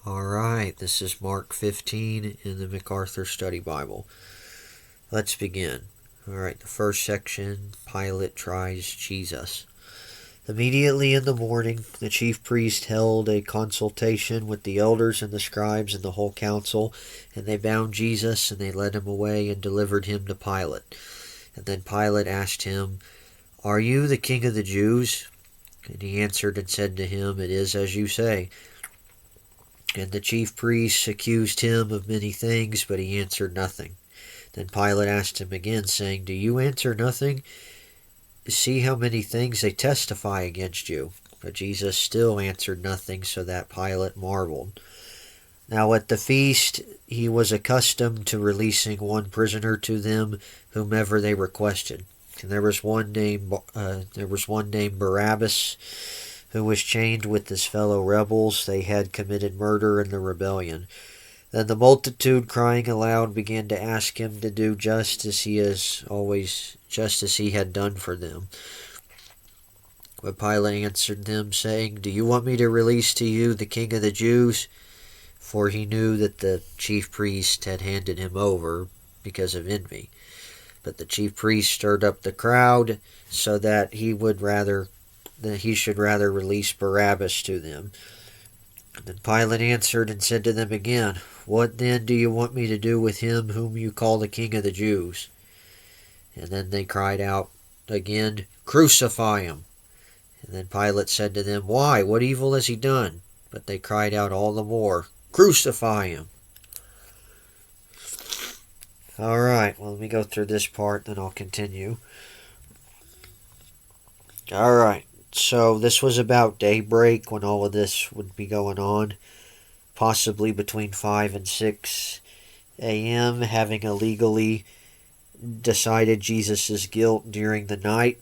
Alright, this is Mark 15 in the MacArthur Study Bible. Let's begin. Alright, the first section, Pilate tries Jesus. Immediately in the morning, the chief priest held a consultation with the elders and the scribes and the whole council, and they bound Jesus, and they led him away and delivered him to Pilate. And then Pilate asked him, "Are you the king of the Jews?" And he answered and said to him, "It is as you say." And the chief priests accused him of many things, but he answered nothing. Then Pilate asked him again, saying, "Do you answer nothing? See how many things they testify against you." But Jesus still answered nothing, so that Pilate marveled. Now at the feast he was accustomed to releasing one prisoner to them, whomever they requested. And there was one named Barabbas, who was chained with his fellow rebels. They had committed murder in the rebellion. Then the multitude, crying aloud, began to ask him to do just as he had done for them. But Pilate answered them, saying, "Do you want me to release to you the king of the Jews?" For he knew that the chief priest had handed him over because of envy. But the chief priest stirred up the crowd so that he should rather release Barabbas to them. And then Pilate answered and said to them again, "What then do you want me to do with him whom you call the king of the Jews?" And then they cried out again, "Crucify him!" And then Pilate said to them, "Why? What evil has he done?" But they cried out all the more, "Crucify him!" Alright, well, let me go through this part, then I'll continue. Alright. So this was about daybreak when all of this would be going on, possibly between 5 and 6 a.m., having illegally decided Jesus' guilt during the night.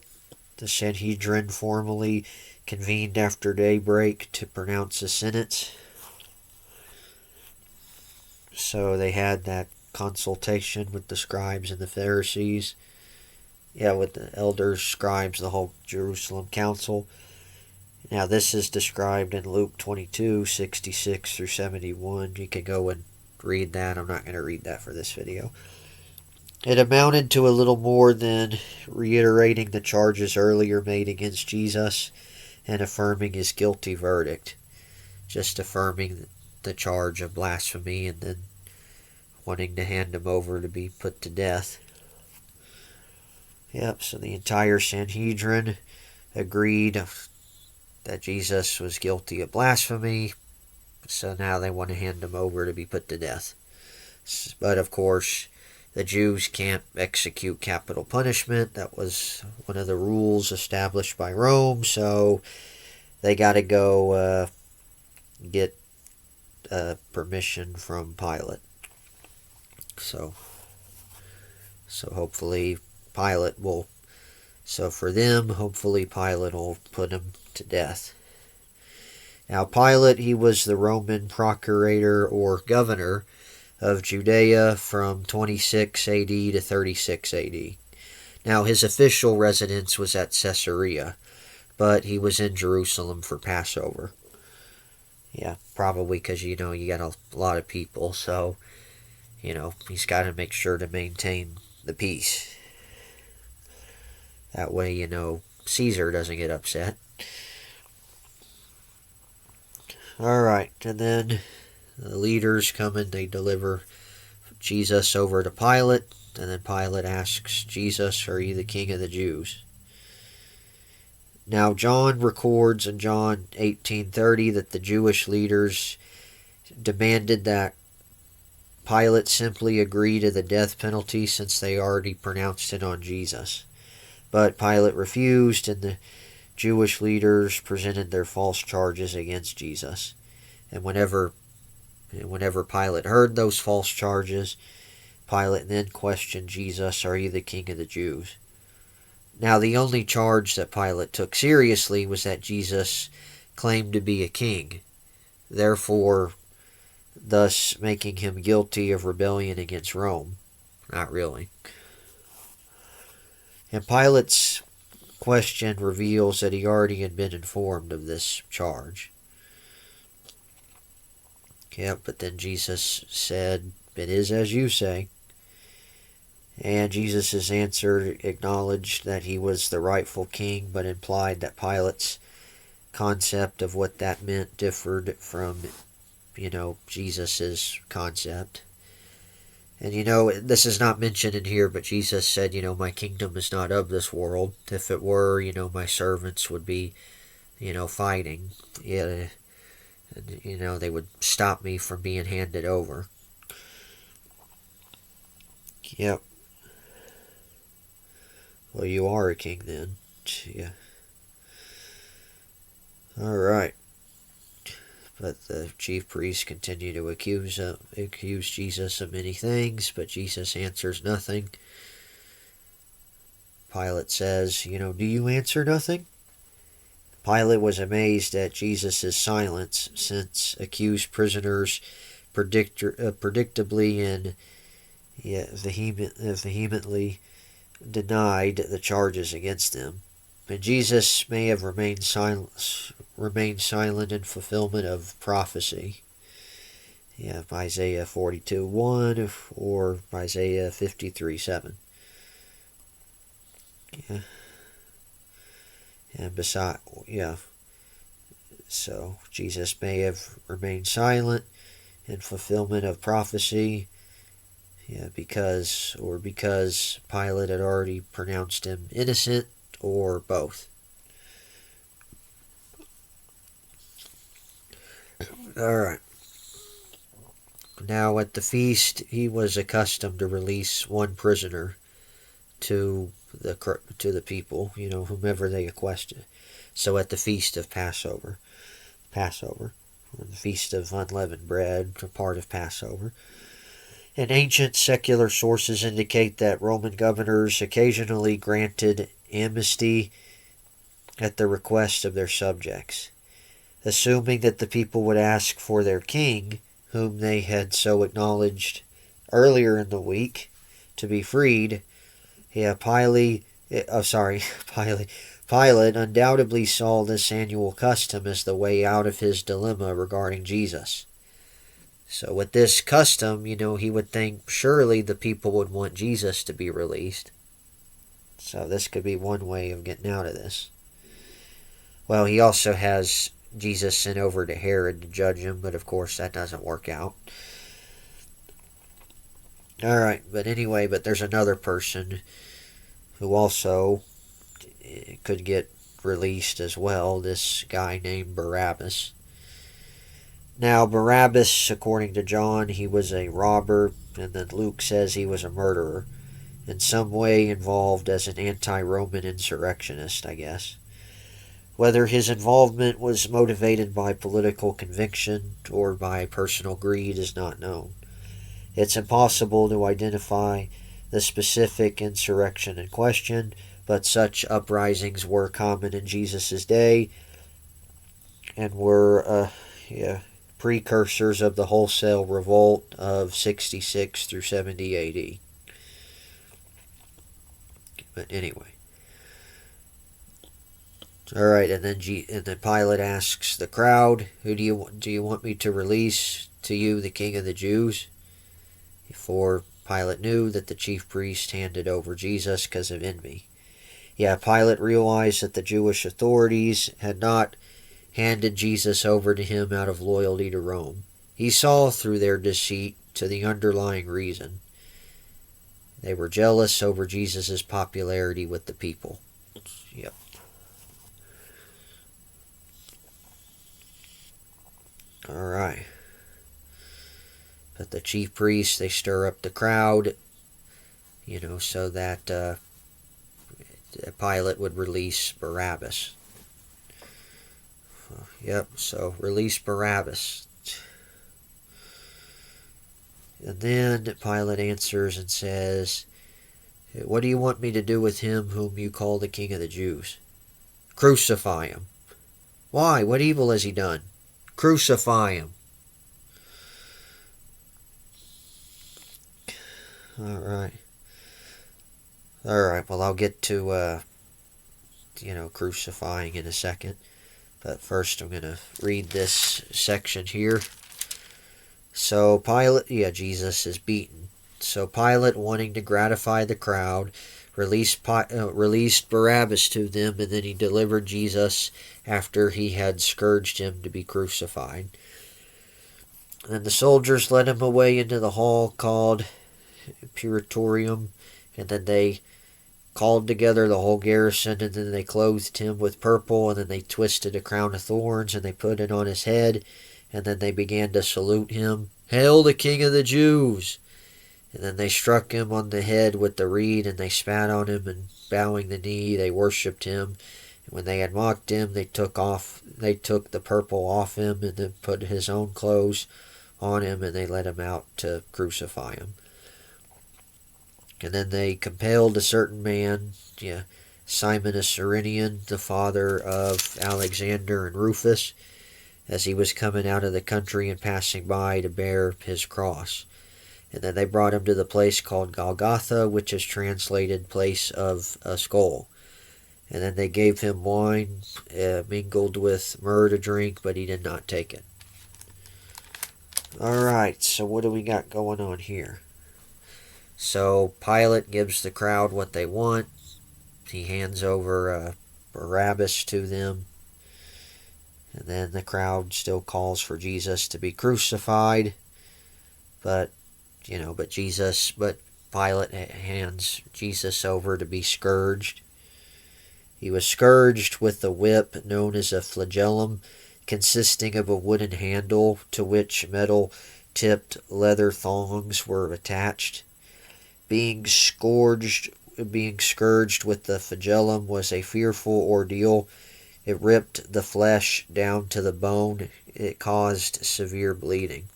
The Sanhedrin formally convened after daybreak to pronounce a sentence. So they had that consultation with the scribes and the Pharisees. With the elders, scribes, the whole Jerusalem council. Now this is described in Luke 22:66 through 71. You can go and read that. I'm not going to read that for this video. It amounted to a little more than reiterating the charges earlier made against Jesus and affirming his guilty verdict. Just affirming the charge of blasphemy and then wanting to hand him over to be put to death. So the entire Sanhedrin agreed that Jesus was guilty of blasphemy, so now they want to hand him over to be put to death. But of course, the Jews can't execute capital punishment. That was one of the rules established by Rome, so they got to go get permission from Pilate. So hopefully Pilate will put him to death. Now Pilate, he was the Roman procurator or governor of Judea from 26 AD to 36 AD. Now his official residence was at Caesarea, but he was in Jerusalem for Passover. Probably because, you got a lot of people, so, he's got to make sure to maintain the peace. That way, Caesar doesn't get upset. Alright, and then the leaders come and they deliver Jesus over to Pilate. And then Pilate asks Jesus, "Are you the king of the Jews?" Now John records in John 18:30 that the Jewish leaders demanded that Pilate simply agree to the death penalty since they already pronounced it on Jesus. But Pilate refused, and the Jewish leaders presented their false charges against Jesus. And whenever Pilate heard those false charges, Pilate then questioned Jesus, "Are you the king of the Jews?" Now the only charge that Pilate took seriously was that Jesus claimed to be a king, therefore thus making him guilty of rebellion against Rome. Not really. And Pilate's question reveals that he already had been informed of this charge. Yep, but then Jesus said, "It is as you say." And Jesus' answer acknowledged that he was the rightful king, but implied that Pilate's concept of what that meant differed from, Jesus' concept. And this is not mentioned in here, but Jesus said, my kingdom is not of this world. If it were, my servants would be, fighting. Yeah, and, they would stop me from being handed over. Yep. Well, you are a king then. Yeah. Alright. But the chief priests continue to accuse Jesus of many things, but Jesus answers nothing. Pilate says, do you answer nothing? Pilate was amazed at Jesus' silence, since accused prisoners predictably and vehemently denied the charges against them. And Jesus may have remained silent in fulfillment of prophecy. Yeah, Isaiah 42:1 or Isaiah 53:7. Yeah. And so Jesus may have remained silent in fulfillment of prophecy. Yeah, because Pilate had already pronounced him innocent, or both. Alright. Now at the feast, he was accustomed to release one prisoner to the people, whomever they requested. So at the feast of Passover, or the feast of unleavened bread, a part of Passover. And ancient secular sources indicate that Roman governors occasionally granted amnesty at the request of their subjects, assuming that the people would ask for their king, whom they had so acknowledged earlier in the week, to be freed. Yeah, Pilate undoubtedly saw this annual custom as the way out of his dilemma regarding Jesus. So with this custom, he would think surely the people would want Jesus to be released. So this could be one way of getting out of this. Well, he also has Jesus sent over to Herod to judge him, but of course that doesn't work out. Alright, but there's another person who also could get released as well, this guy named Barabbas. Now, Barabbas, according to John, he was a robber, and then Luke says he was a murderer, in some way involved as an anti-Roman insurrectionist, I guess. Whether his involvement was motivated by political conviction or by personal greed is not known. It's impossible to identify the specific insurrection in question, but such uprisings were common in Jesus' day and were precursors of the wholesale revolt of 66 through 70 AD. But anyway. Alright, and then Pilate asks the crowd, "Who do you want me to release to you, the King of the Jews?" For Pilate knew that the chief priest handed over Jesus because of envy. Yeah, Pilate realized that the Jewish authorities had not handed Jesus over to him out of loyalty to Rome. He saw through their deceit to the underlying reason. They were jealous over Jesus' popularity with the people. Yep. Alright. But the chief priests, they stir up the crowd, so that Pilate would release Barabbas. Yep, so release Barabbas. And then Pilate answers and says, "What do you want me to do with him whom you call the King of the Jews?" "Crucify him." "Why? What evil has he done?" "Crucify him." Alright, well, I'll get to, crucifying in a second. But first I'm going to read this section here. So Jesus is beaten. So Pilate, wanting to gratify the crowd, released Barabbas to them, and then he delivered Jesus after he had scourged him to be crucified. And then the soldiers led him away into the hall called Praetorium, and then they called together the whole garrison, and then they clothed him with purple, and then they twisted a crown of thorns, and they put it on his head, and then they began to salute him, "Hail the King of the Jews!" And then they struck him on the head with the reed, and they spat on him, and bowing the knee, they worshipped him. And when they had mocked him, they took the purple off him, and then put his own clothes on him, and they led him out to crucify him. And then they compelled a certain man, Simon a Cyrenian, the father of Alexander and Rufus, as he was coming out of the country and passing by, to bear his cross. And then they brought him to the place called Golgotha, which is translated place of a skull. And then they gave him wine mingled with myrrh to drink, but he did not take it. Alright, so what do we got going on here? So Pilate gives the crowd what they want. He hands over Barabbas to them. And then the crowd still calls for Jesus to be crucified. But Pilate hands Jesus over to be scourged. He was scourged with the whip known as a flagellum, consisting of a wooden handle to which metal-tipped leather thongs were attached. Being scourged with the flagellum was a fearful ordeal. It ripped the flesh down to the bone. It caused severe bleeding.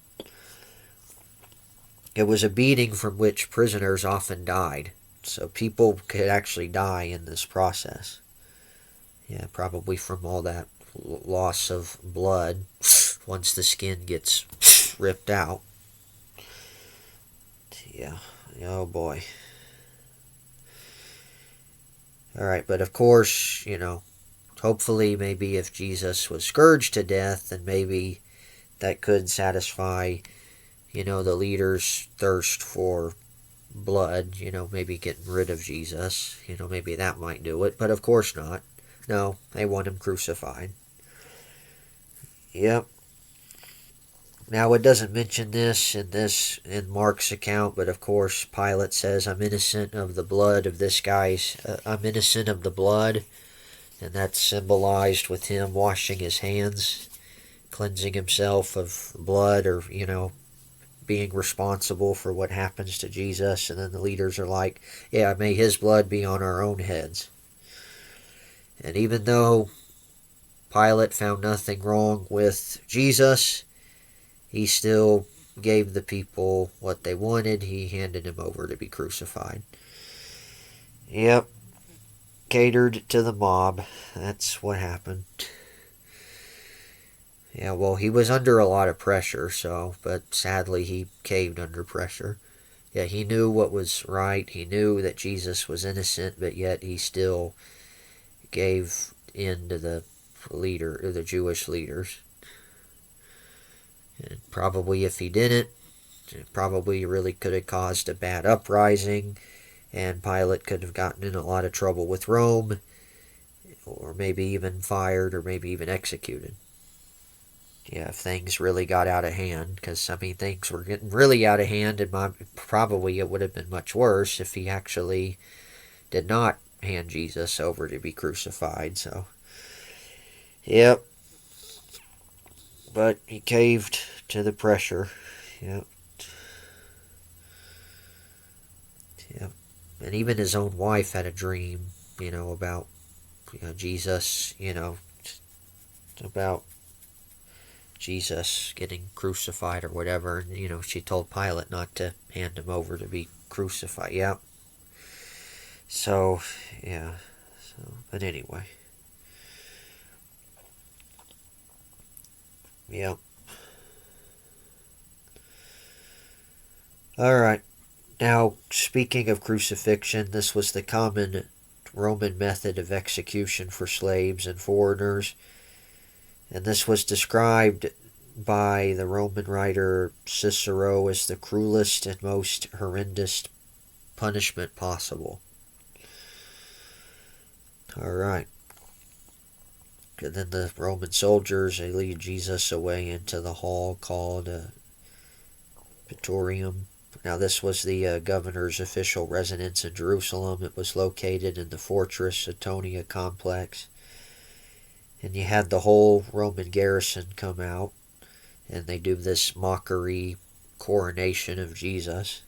It was a beating from which prisoners often died. So people could actually die in this process. Yeah, probably from all that loss of blood once the skin gets ripped out. Yeah. Oh boy. Alright, but of course, hopefully maybe if Jesus was scourged to death, then maybe that could satisfy, the leaders' thirst for blood, maybe getting rid of Jesus. Maybe that might do it, but of course not. No, they want him crucified. Yep. Now, it doesn't mention this in Mark's account, but of course Pilate says, I'm innocent of the blood of this guy's, I'm innocent of the blood, and that's symbolized with him washing his hands, cleansing himself of blood, or, being responsible for what happens to Jesus. And then the leaders are like, yeah, may his blood be on our own heads. And even though Pilate found nothing wrong with Jesus, he still gave the people what they wanted. He handed him over to be crucified. Yep. Catered to the mob. That's what happened. Yeah, well, he was under a lot of pressure, but sadly he caved under pressure. Yeah, he knew what was right. He knew that Jesus was innocent, but yet he still gave in to the Jewish leaders. And probably if he didn't, it probably really could have caused a bad uprising, and Pilate could have gotten in a lot of trouble with Rome, or maybe even fired, or maybe even executed. Yeah, if things really got out of hand, because, things were getting really out of hand, and probably it would have been much worse if he actually did not hand Jesus over to be crucified, so. Yep. But he caved to the pressure. Yep. Yep. And even his own wife had a dream, about, Jesus, about Jesus getting crucified or whatever. And, she told Pilate not to hand him over to be crucified. Yep. So, yeah. But anyway. Yep. Alright. Now, speaking of crucifixion, this was the common Roman method of execution for slaves and foreigners. And this was described by the Roman writer Cicero as the cruelest and most horrendous punishment possible. Alright. And then the Roman soldiers, they lead Jesus away into the hall called Praetorium. Now, this was the governor's official residence in Jerusalem. It was located in the fortress Antonia complex. And you had the whole Roman garrison come out, and they do this mockery coronation of Jesus.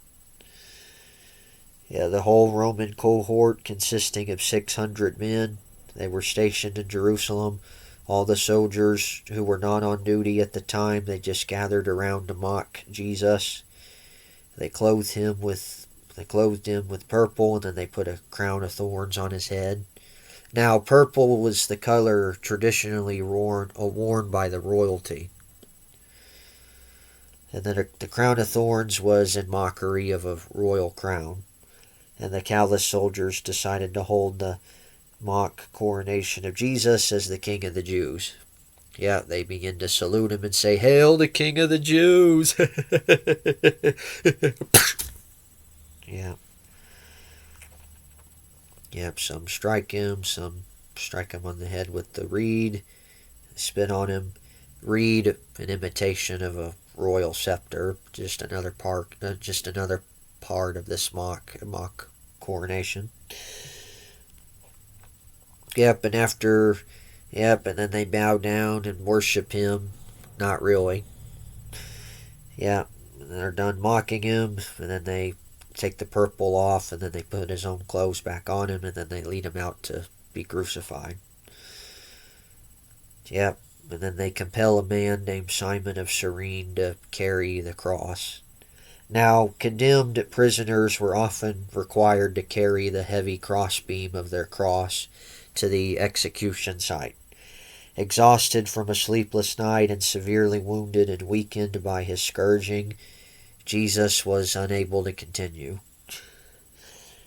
Yeah, the whole Roman cohort, consisting of 600 men, they were stationed in Jerusalem. All the soldiers who were not on duty at the time, they just gathered around to mock Jesus. They clothed him with purple, and then they put a crown of thorns on his head. Now, purple was the color traditionally worn by the royalty. And then the crown of thorns was in mockery of a royal crown. And the callous soldiers decided to hold the mock coronation of Jesus as the King of the Jews. Yeah, they begin to salute him and say, "Hail the King of the Jews!" Yeah. Yep, some strike him, some strike him on the head with the reed, spit on him. Reed, an imitation of a royal scepter, just another part of this mock coronation. Yep, and then they bow down and worship him. Not really. Yeah, and they're done mocking him, and then they take the purple off, and then they put his own clothes back on him, and then they lead him out to be crucified. Yep, and then they compel a man named Simon of Cyrene to carry the cross. Now, condemned prisoners were often required to carry the heavy crossbeam of their cross to the execution site. Exhausted from a sleepless night and severely wounded and weakened by his scourging, Jesus was unable to continue.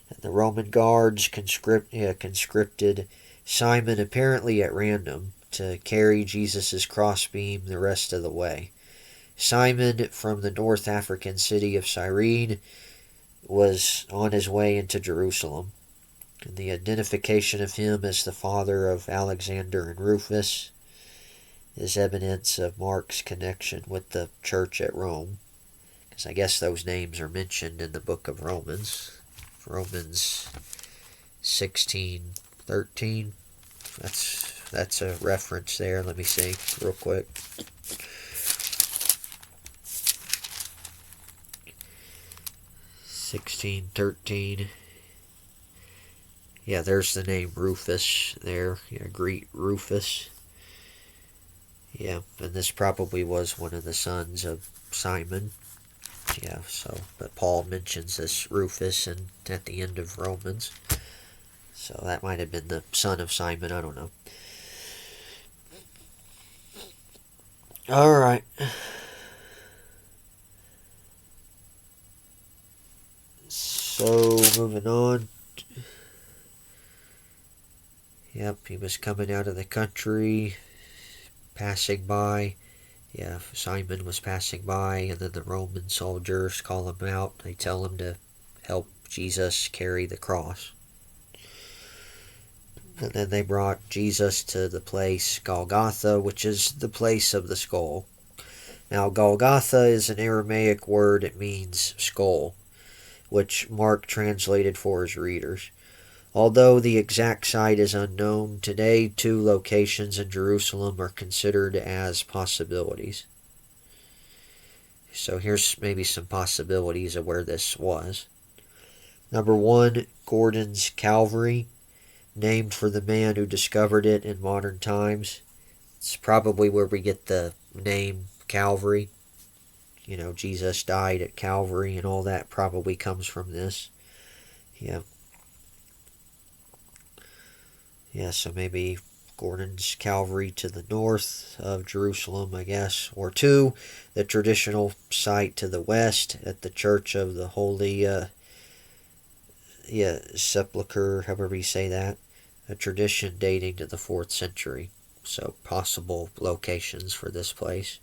And the Roman guards conscripted Simon, apparently at random, to carry Jesus' crossbeam the rest of the way. Simon, from the North African city of Cyrene, was on his way into Jerusalem. And the identification of him as the father of Alexander and Rufus is evidence of Mark's connection with the church at Rome. Because I guess those names are mentioned in the book of Romans. Romans 16:13. That's a reference there. Let me see real quick. 16:13. Yeah, there's the name Rufus there. Yeah, Greet Rufus. Yeah, and this probably was one of the sons of Simon. Yeah, so, but Paul mentions this Rufus at the end of Romans. So that might have been the son of Simon, I don't know. Alright. So, moving on. Yep, he was coming out of the country, passing by. Yeah, Simon was passing by, and then the Roman soldiers call him out. They tell him to help Jesus carry the cross. And then they brought Jesus to the place Golgotha, which is the place of the skull. Now, Golgotha is an Aramaic word. It means skull, which Mark translated for his readers. Although the exact site is unknown, today 2 locations in Jerusalem are considered as possibilities. So here's maybe some possibilities of where this was. Number 1, Gordon's Calvary, named for the man who discovered it in modern times. It's probably where we get the name Calvary. You know, Jesus died at Calvary and all that probably comes from this. Yeah. Yeah, so maybe Gordon's Calvary to the north of Jerusalem, I guess. Or 2, the traditional site to the west at the Church of the Holy Sepulchre, however you say that. A tradition dating to the 4th century. So possible locations for this place.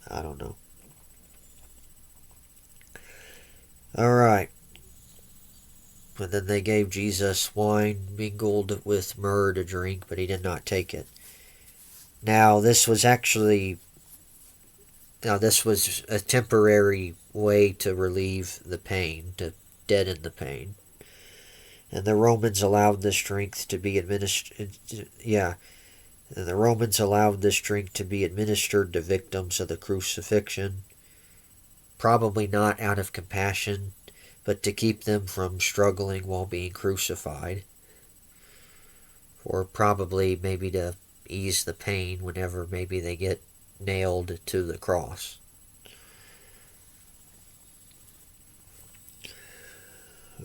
I don't know. Alright. And then they gave Jesus wine mingled with myrrh to drink, but he did not take it. Now, this was a temporary way to relieve the pain, to deaden the pain. And the Romans allowed this drink to be administered. The Romans allowed this drink to be administered to victims of the crucifixion, probably not out of compassion, but to keep them from struggling while being crucified, or probably maybe to ease the pain whenever maybe they get nailed to the cross.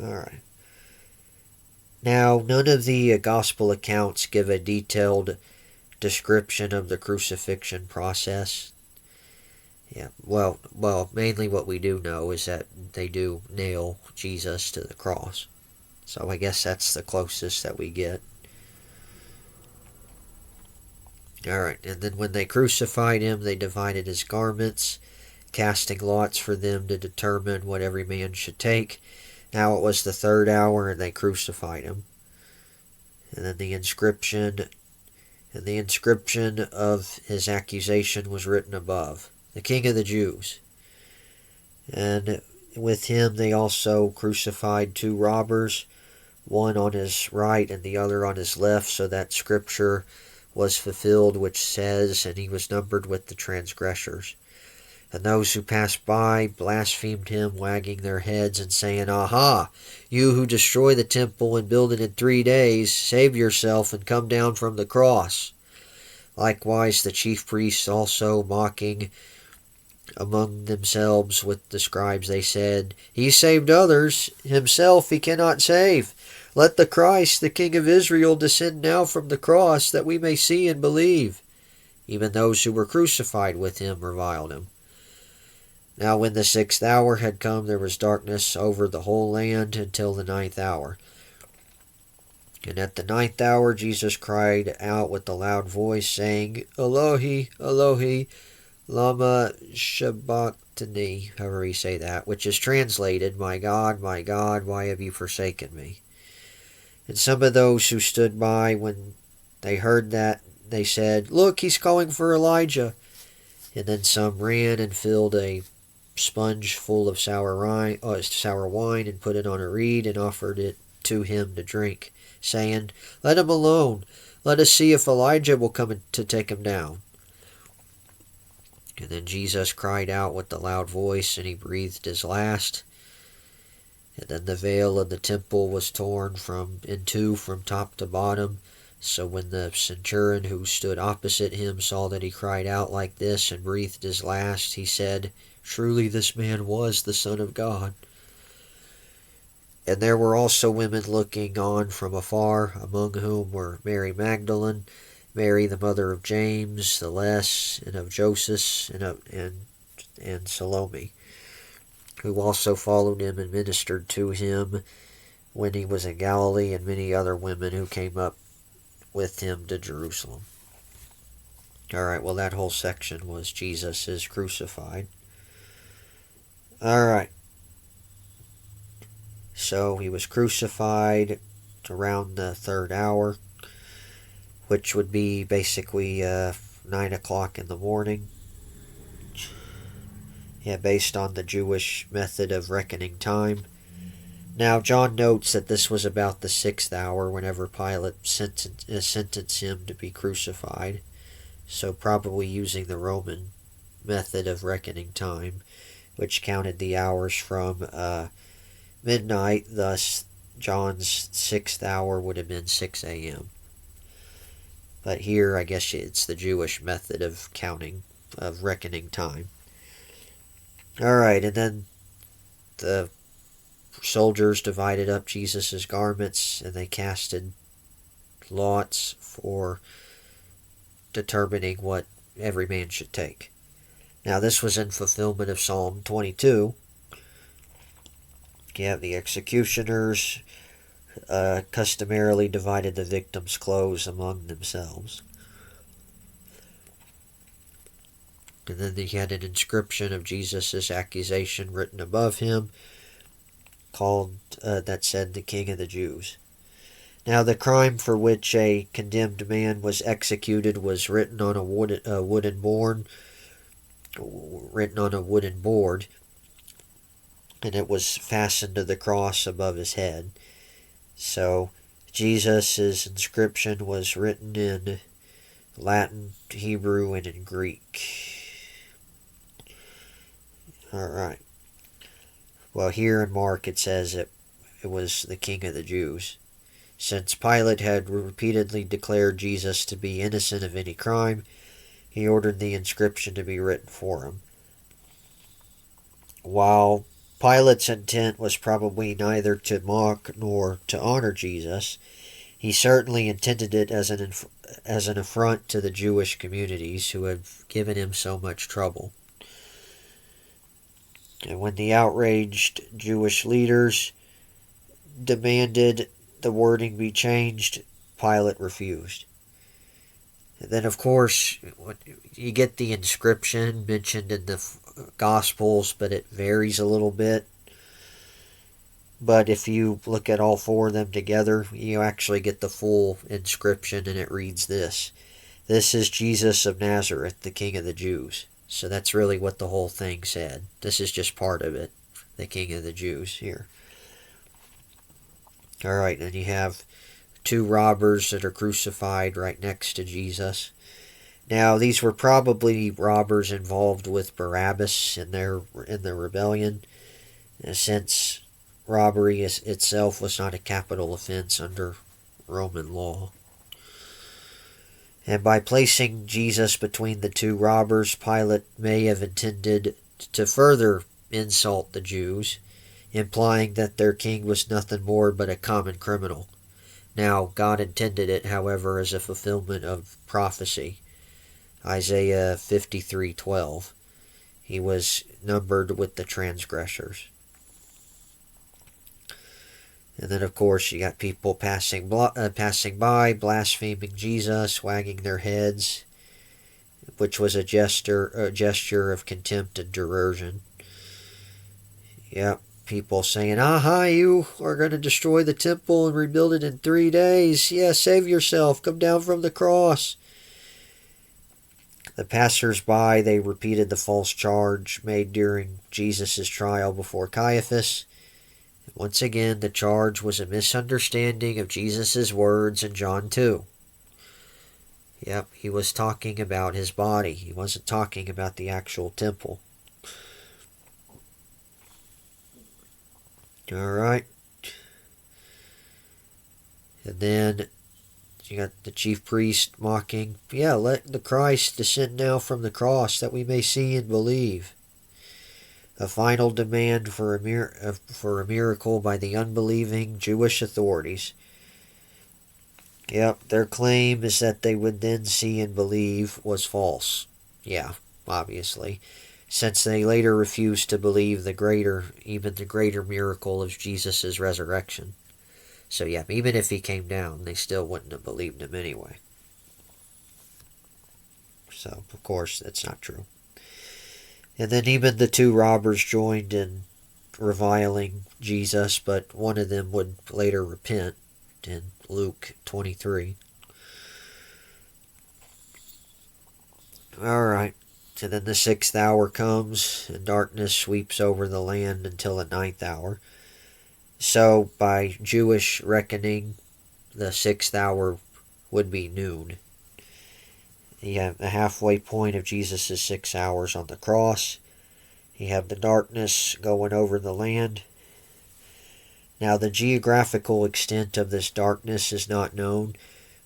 Alright. Now, none of the gospel accounts give a detailed description of the crucifixion process. Yeah, well, mainly what we do know is that they do nail Jesus to the cross. So I guess that's the closest that we get. Alright, and then when they crucified him, they divided his garments, casting lots for them to determine what every man should take. Now it was the 3rd hour, and they crucified him. And then the inscription of his accusation was written above, the King of the Jews. And with him they also crucified 2 robbers, one on his right and the other on his left, so that scripture was fulfilled, which says, and he was numbered with the transgressors. And those who passed by blasphemed him, wagging their heads and saying, "Aha! You who destroy the temple and build it in 3 days, save yourself and come down from the cross." Likewise the chief priests also, mocking among themselves with the scribes, they said, "He saved others, himself he cannot save. Let the Christ, the King of Israel, descend now from the cross, that we may see and believe." Even those who were crucified with him reviled him. Now when the 6th hour had come, there was darkness over the whole land until the 9th hour. And at the 9th hour Jesus cried out with a loud voice, saying, "Elohi, Elohi, lama sabachthani," however you say that, which is translated, my God, why have you forsaken me?" And some of those who stood by, when they heard that, they said, "Look, he's calling for Elijah." And then some ran and filled a sponge full of sour wine and put it on a reed and offered it to him to drink, saying, "Let him alone. Let us see if Elijah will come to take him down." And then Jesus cried out with a loud voice, and he breathed his last. And then the veil of the temple was torn in two from top to bottom. So when the centurion who stood opposite him saw that he cried out like this and breathed his last, he said, "Truly this man was the Son of God." And there were also women looking on from afar, among whom were Mary Magdalene, Mary the mother of James the Less, and of Joseph, and Salome, who also followed him and ministered to him when he was in Galilee, and many other women who came up with him to Jerusalem. Alright, well, that whole section was Jesus is crucified. Alright. So he was crucified around the 3rd hour, which would be basically 9 o'clock in the morning. Yeah, based on the Jewish method of reckoning time. Now, John notes that this was about the 6th hour whenever Pilate sentenced him to be crucified, so probably using the Roman method of reckoning time, which counted the hours from midnight, thus John's 6th hour would have been 6 a.m. But here, I guess it's the Jewish method of counting, of reckoning time. Alright, and then the soldiers divided up Jesus' garments, and they casted lots for determining what every man should take. Now, this was in fulfillment of Psalm 22. Yeah, the executioners customarily divided the victims' clothes among themselves. And then he had an inscription of Jesus' accusation written above him, called that said, "The King of the Jews." Now the crime for which a condemned man was executed was written on a wooden board, and it was fastened to the cross above his head. So Jesus' inscription was written in Latin, Hebrew, and in Greek. Alright. Well, here in Mark it says it was the King of the Jews. Since Pilate had repeatedly declared Jesus to be innocent of any crime, he ordered the inscription to be written for him. While Pilate's intent was probably neither to mock nor to honor Jesus, he certainly intended it as an affront to the Jewish communities who had given him so much trouble. And when the outraged Jewish leaders demanded the wording be changed, Pilate refused. And then, of course, you get the inscription mentioned in the Gospels, but it varies a little bit. But if you look at all four of them together, you actually get the full inscription, and it reads this: "This is Jesus of Nazareth, the King of the Jews." So that's really what the whole thing said. This is just part of it, the King of the Jews here. Alright, and you have two robbers that are crucified right next to Jesus. Now, these were probably robbers involved with Barabbas in the rebellion, since robbery itself was not a capital offense under Roman law. And by placing Jesus between the two robbers, Pilate may have intended to further insult the Jews, implying that their king was nothing more but a common criminal. Now, God intended it, however, as a fulfillment of prophecy. Isaiah 53:12. He was numbered with the transgressors. And then, of course, you got people passing by, blaspheming Jesus, wagging their heads, which was a gesture of contempt and derision. Yep. People saying, "Aha, you are going to destroy the temple and rebuild it in 3 days. Yeah, save yourself. Come down from the cross." The passers-by, they repeated the false charge made during Jesus' trial before Caiaphas. Once again, the charge was a misunderstanding of Jesus' words in John 2. Yep, he was talking about his body. He wasn't talking about the actual temple. Alright. And then you got the chief priest mocking, "Yeah, let the Christ descend now from the cross that we may see and believe." A final demand for a miracle by the unbelieving Jewish authorities. Yep, their claim is that they would then see and believe was false. Yeah, obviously, since they later refused to believe even the greater miracle of Jesus' resurrection. So yeah, even if he came down, they still wouldn't have believed him anyway. So, of course, that's not true. And then even the two robbers joined in reviling Jesus, but one of them would later repent in Luke 23. Alright. And then the 6th hour comes, and darkness sweeps over the land until the 9th hour. So, by Jewish reckoning, the 6th hour would be noon. You have the halfway point of Jesus' 6 hours on the cross. You have the darkness going over the land. Now, the geographical extent of this darkness is not known,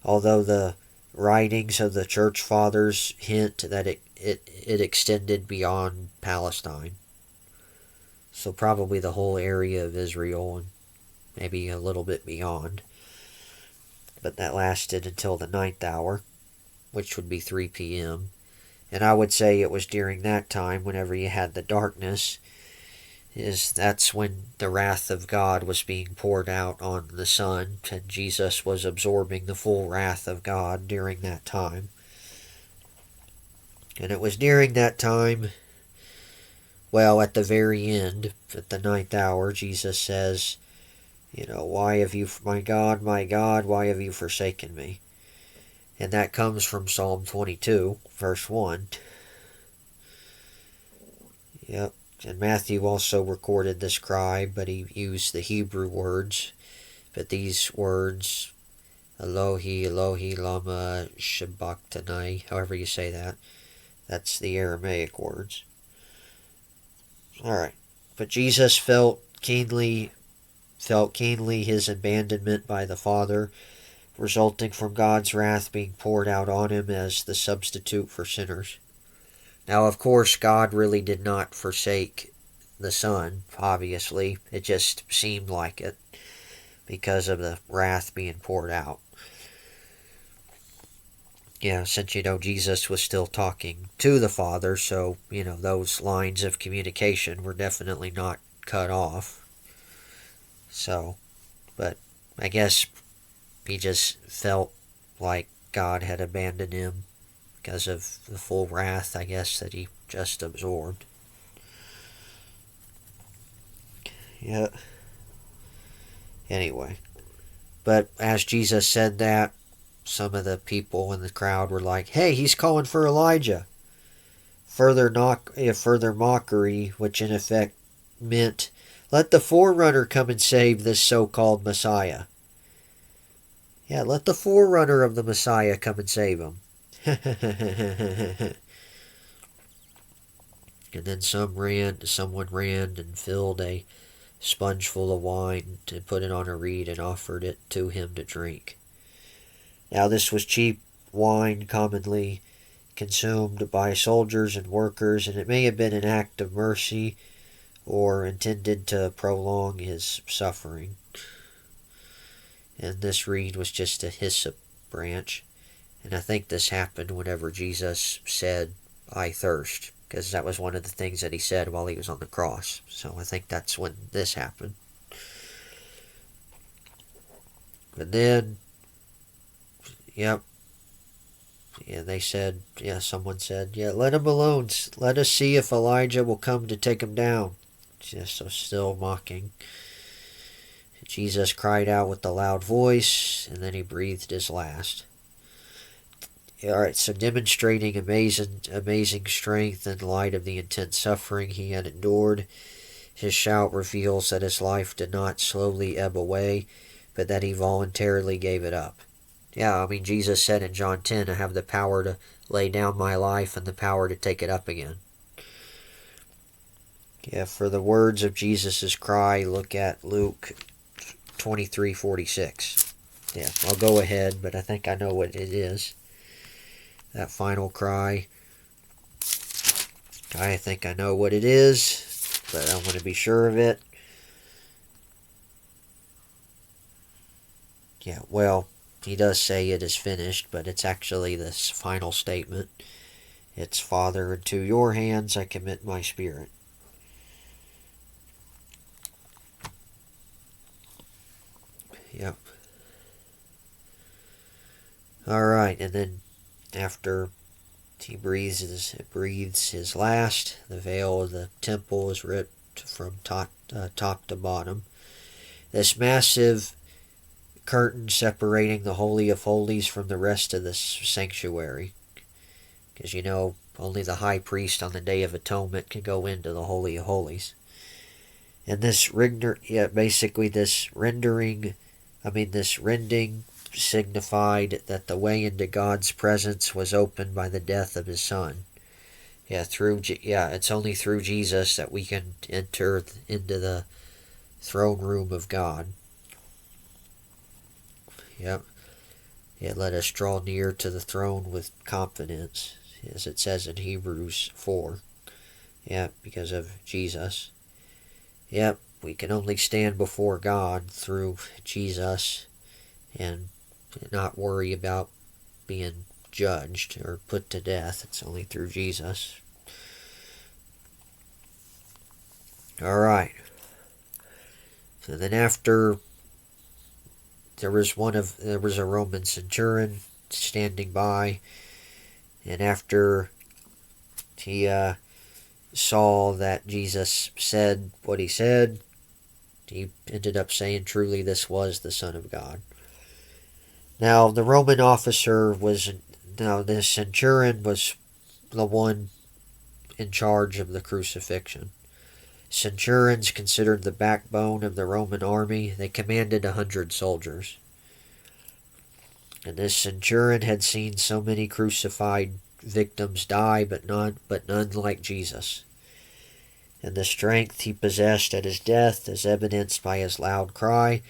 although the writings of the church fathers hint that it extended beyond Palestine. So probably the whole area of Israel and maybe a little bit beyond. But that lasted until the 9th hour, which would be 3 p.m. And I would say it was during that time, whenever you had the darkness, that's when the wrath of God was being poured out on the Son, and Jesus was absorbing the full wrath of God during that time. And it was during that time, well, at the very end, at the 9th hour, Jesus says, why have you, my God, why have you forsaken me? And that comes from Psalm 22, verse 1. Yep. And Matthew also recorded this cry, but he used the Hebrew words. But these words, Elohi, Elohi, lama sabachthani, however you say that, that's the Aramaic words. Alright. But Jesus felt keenly his abandonment by the Father, resulting from God's wrath being poured out on him as the substitute for sinners. Now, of course, God really did not forsake the Son, obviously. It just seemed like it because of the wrath being poured out. Since, Jesus was still talking to the Father, so, those lines of communication were definitely not cut off. So, but I guess he just felt like God had abandoned him because of the full wrath, I guess, that he just absorbed. Yeah. Anyway. But as Jesus said that, some of the people in the crowd were like, hey, he's calling for Elijah. Further mockery, which in effect meant, let the forerunner come and save this so-called Messiah. Yeah, let the forerunner of the Messiah come and save him. And then someone ran and filled a sponge full of wine and put it on a reed and offered it to him to drink. Now this was cheap wine commonly consumed by soldiers and workers, and it may have been an act of mercy or intended to prolong his suffering. And this reed was just a hyssop branch. And I think this happened whenever Jesus said, I thirst, because that was one of the things that he said while he was on the cross. So I think that's when this happened. But then, yep. Yeah, someone said, let him alone. Let us see if Elijah will come to take him down. So still mocking. Jesus cried out with a loud voice, and then he breathed his last. Alright, so demonstrating amazing strength in light of the intense suffering he had endured, his shout reveals that his life did not slowly ebb away, but that he voluntarily gave it up. Jesus said in John 10, I have the power to lay down my life and the power to take it up again. For the words of Jesus' cry, look at Luke 23:46. I'll go ahead, but I think I know what it is. That final cry. I think I know what it is, but I want to be sure of it. He does say it is finished, but it's actually this final statement. It's, Father, into your hands I commit my spirit. Yep. Alright, and then after he breathes his last, the veil of the temple is ripped from top to bottom. This massive curtain separating the Holy of Holies from the rest of the sanctuary. Because, only the high priest on the Day of Atonement can go into the Holy of Holies. And this rending signified that the way into God's presence was opened by the death of his Son. It's only through Jesus that we can enter into the throne room of God. Let us draw near to the throne with confidence, as it says in Hebrews 4. Because of Jesus. We can only stand before God through Jesus and not worry about being judged or put to death. It's only through Jesus. Alright. So then after there was a Roman centurion standing by, and after he saw that Jesus said what he said, he ended up saying, truly, this was the Son of God. Now, the Roman officer the centurion was the one in charge of the crucifixion. Centurions considered the backbone of the Roman army. They commanded 100 soldiers. And this centurion had seen so many crucified victims die, but none like Jesus. And the strength he possessed at his death, as evidenced by his loud cry,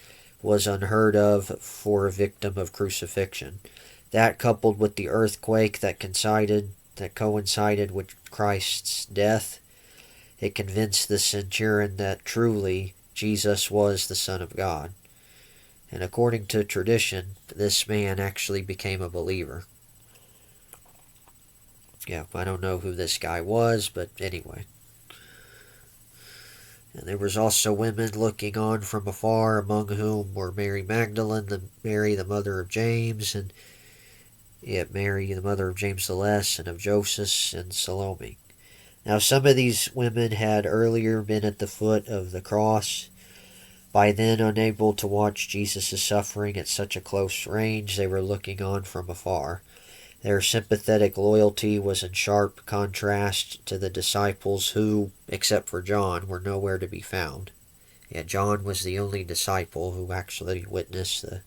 was unheard of for a victim of crucifixion. That, coupled with the earthquake that coincided with Christ's death, it convinced the centurion that truly Jesus was the Son of God. And according to tradition, this man actually became a believer. Yeah, I don't know who this guy was, but anyway. And there was also women looking on from afar, among whom were Mary Magdalene, Mary the mother of James, and Mary the mother of James the Less, and of Joseph and Salome. Now some of these women had earlier been at the foot of the cross. By then unable to watch Jesus' suffering at such a close range, they were looking on from afar. Their sympathetic loyalty was in sharp contrast to the disciples who, except for John, were nowhere to be found. John was the only disciple who actually witnessed the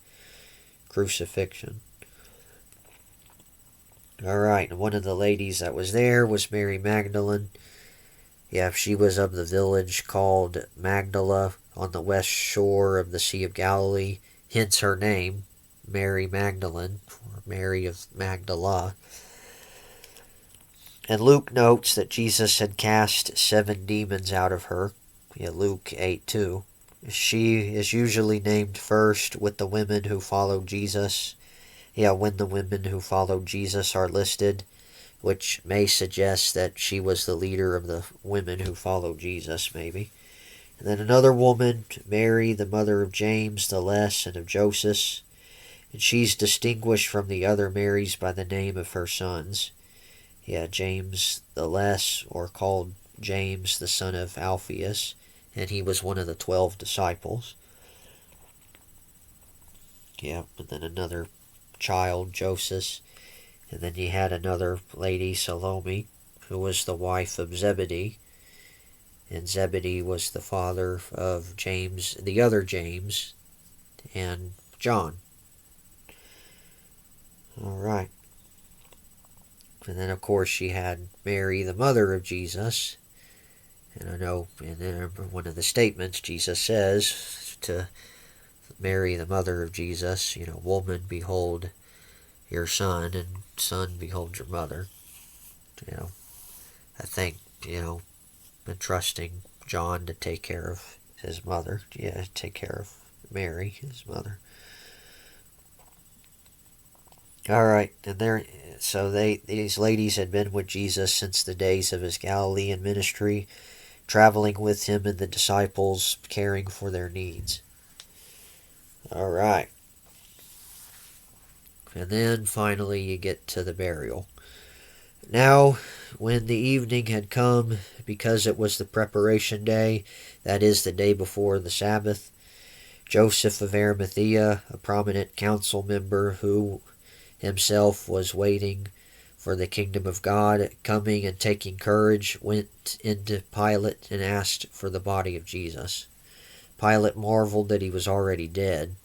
crucifixion. Alright, and one of the ladies that was there was Mary Magdalene. She was of the village called Magdala on the west shore of the Sea of Galilee, hence her name, Mary Magdalene, or Mary of Magdala. And Luke notes that Jesus had cast 7 demons out of her, Luke 8:2. She is usually named first with the women who followed Jesus. When the women who followed Jesus are listed, which may suggest that she was the leader of the women who followed Jesus, maybe. And then another woman, Mary, the mother of James the Less and of Joseph, and she's distinguished from the other Marys by the name of her sons. James the Less, or called James the son of Alphaeus, and he was one of the 12 disciples. And then another child, Joseph. And then you had another lady, Salome, who was the wife of Zebedee. And Zebedee was the father of James, the other James, and John. Alright. And then, of course, she had Mary, the mother of Jesus. And I know in one of the statements, Jesus says to Mary, the mother of Jesus, woman, behold your son, and son, behold your mother. I think, entrusting John to take care of his mother. Take care of Mary, his mother. Alright, and these ladies had been with Jesus since the days of his Galilean ministry, traveling with him and the disciples, caring for their needs. Alright. And then finally you get to the burial. Now, when the evening had come, because it was the preparation day, that is, the day before the Sabbath, Joseph of Arimathea, a prominent council member who himself was waiting for the kingdom of God, coming and taking courage, went into Pilate and asked for the body of Jesus. Pilate marveled that he was already dead,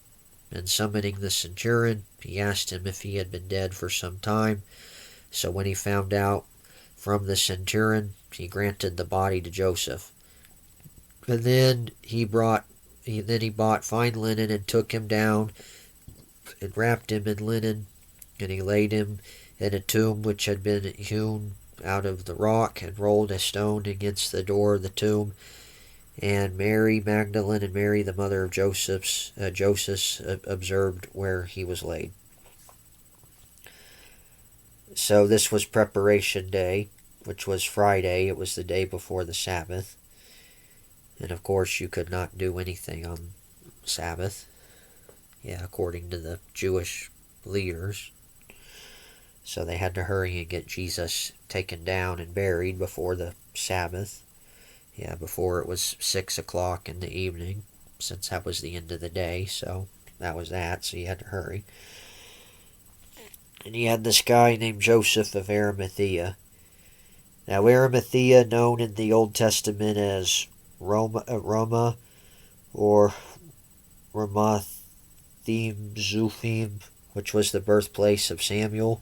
and summoning the centurion, he asked him if he had been dead for some time. So when he found out from the centurion, he granted the body to Joseph. And then he bought fine linen and took him down and wrapped him in linen, and he laid him in a tomb which had been hewn out of the rock, and rolled a stone against the door of the tomb. And Mary Magdalene and Mary, the mother of Joseph, observed where he was laid. So this was preparation day, which was Friday. It was the day before the Sabbath. And of course you could not do anything on Sabbath. According to the Jewish leaders. So they had to hurry and get Jesus taken down and buried before the Sabbath. Yeah, before it was 6 o'clock in the evening, since that was the end of the day, so that was that, so you had to hurry. And you had this guy named Joseph of Arimathea. Now, Arimathea, known in the Old Testament as Roma or Ramathim Zuphim, which was the birthplace of Samuel.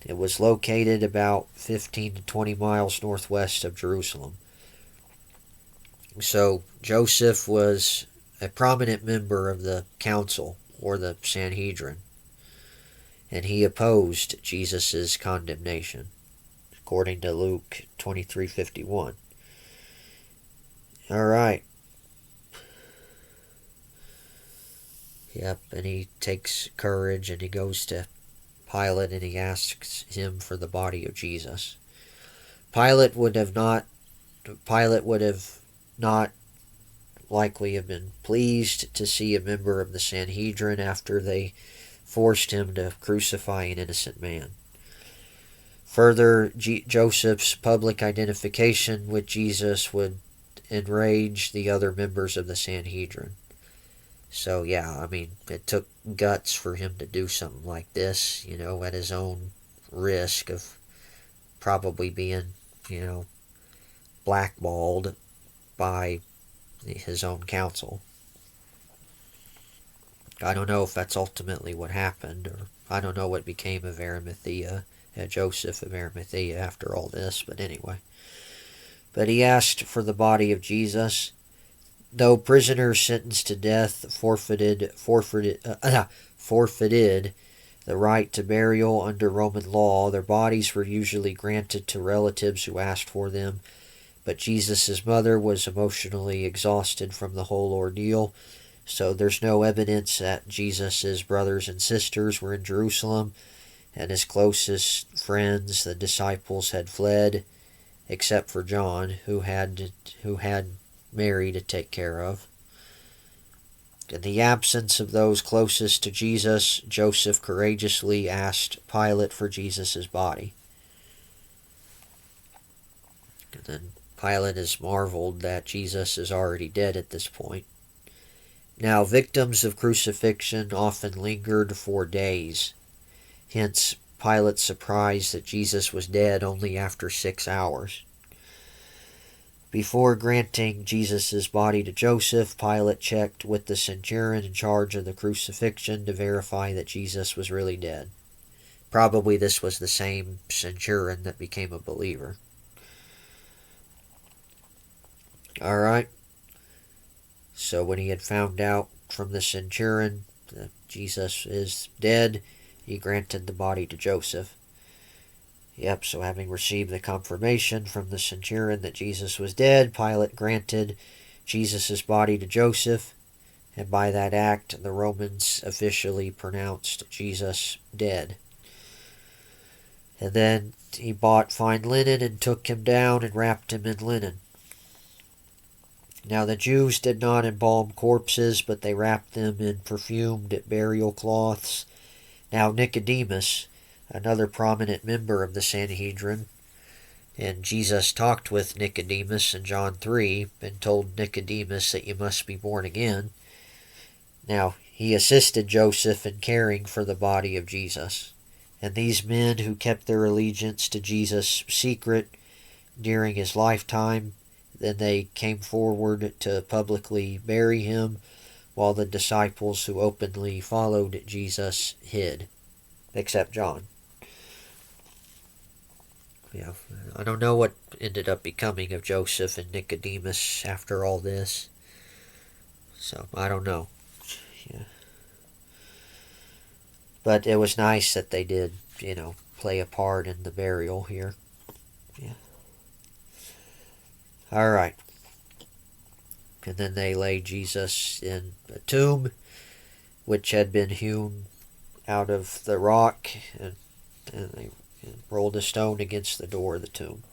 It was located about 15 to 20 miles northwest of Jerusalem. So Joseph was a prominent member of the council, or the Sanhedrin, and he opposed Jesus' condemnation, according to Luke 23:51. All right. Yep, and he takes courage and he goes to Pilate and he asks him for the body of Jesus. Pilate would have not likely have been pleased to see a member of the Sanhedrin after they forced him to crucify an innocent man. Further, Joseph's public identification with Jesus would enrage the other members of the Sanhedrin. So, yeah, I mean, it took guts for him to do something like this, at his own risk of probably being, blackballed by his own council. I don't know if that's ultimately what happened, or I don't know what became of Arimathea, Joseph of Arimathea after all this, but anyway. But he asked for the body of Jesus. Though prisoners sentenced to death forfeited the right to burial under Roman law, their bodies were usually granted to relatives who asked for them. But Jesus' mother was emotionally exhausted from the whole ordeal, so there's no evidence that Jesus' brothers and sisters were in Jerusalem, and his closest friends, the disciples, had fled, except for John, who had Mary to take care of. In the absence of those closest to Jesus, Joseph courageously asked Pilate for Jesus' body. And then Pilate has marveled that Jesus is already dead at this point. Now, victims of crucifixion often lingered for days. Hence, Pilate's surprise that Jesus was dead only after 6 hours. Before granting Jesus' body to Joseph, Pilate checked with the centurion in charge of the crucifixion to verify that Jesus was really dead. Probably this was the same centurion that became a believer. Alright. So when he had found out from the centurion that Jesus is dead, he granted the body to Joseph. Yep, so having received the confirmation from the centurion that Jesus was dead, Pilate granted Jesus' body to Joseph, and by that act, the Romans officially pronounced Jesus dead. And then he bought fine linen and took him down and wrapped him in linen. Now the Jews did not embalm corpses, but they wrapped them in perfumed burial cloths. Now Nicodemus, another prominent member of the Sanhedrin, and Jesus talked with Nicodemus in John 3 and told Nicodemus that you must be born again. Now, he assisted Joseph in caring for the body of Jesus. And these men who kept their allegiance to Jesus secret during his lifetime, then they came forward to publicly bury him, while the disciples who openly followed Jesus hid, except John. Yeah, I don't know what ended up becoming of Joseph and Nicodemus after all this. So, I don't know. Yeah. But it was nice that they did, play a part in the burial here. Yeah. Alright. And then they laid Jesus in a tomb, which had been hewn out of the rock, and they rolled a stone against the door of the tomb.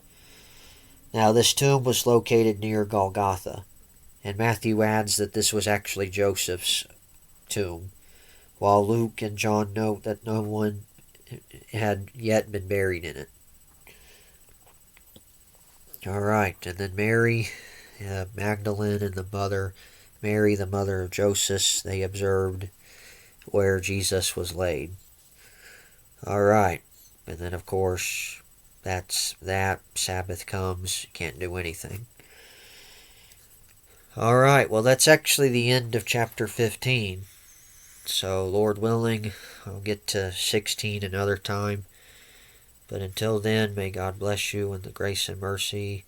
Now, this tomb was located near Golgotha, and Matthew adds that this was actually Joseph's tomb, while Luke and John note that no one had yet been buried in it. All right, and then Mary, Magdalene, and Mary, the mother of Joseph, they observed where Jesus was laid. All right, and then of course, that Sabbath comes, can't do anything. All right, well, that's actually the end of chapter 15. So, Lord willing, I'll get to 16 another time. But until then, may God bless you in the grace and mercy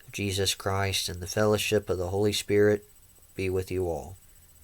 of Jesus Christ and the fellowship of the Holy Spirit be with you all.